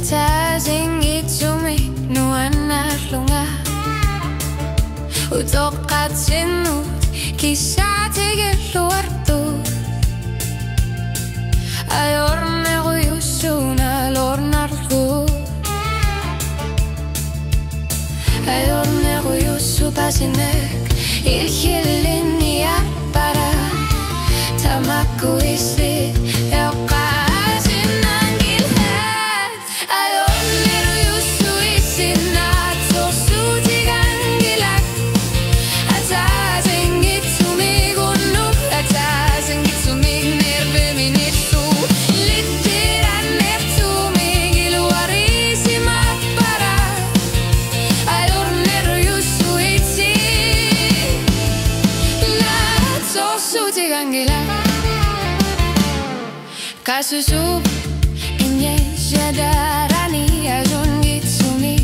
잘생기춤이 노안날 lunga 똑같은 옷 기사 되게 luardo ayorme yusuna lornargo ayorme yusu pasinek ilhilinia para tamaku isi Kasusup inye jadarani azon gitsumi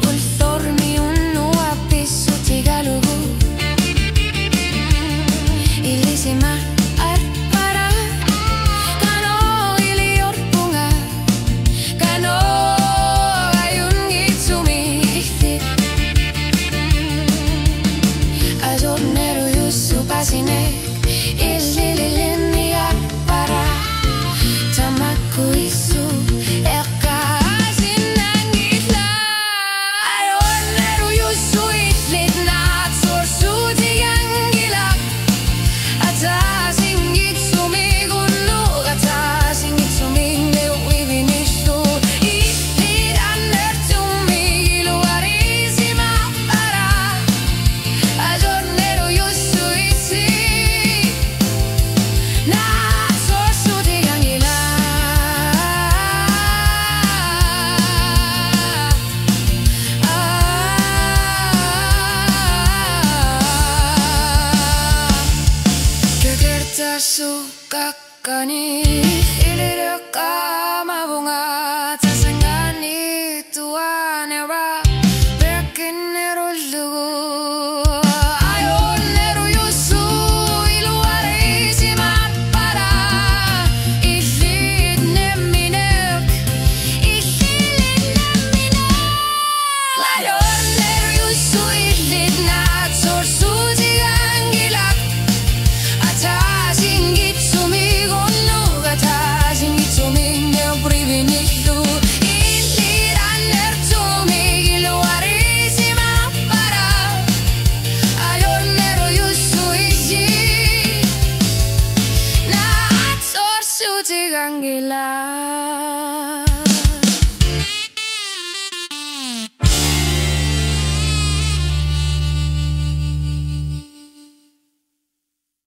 ulthormi unnu apisu tigalugu ilisima arpara kano iliorpunga kano ayun gitsumi ihtik azon neru yusu pasinek ilililini arpara tamaku isu ekasin nangitla ayon neru yusu itlit nat sorsu tigangilak atasin gitsumig unnog atasin gitsumig neuibinisu itlit anertumig iluarisima para ayon neru yusu itsi nat sorsu suka kani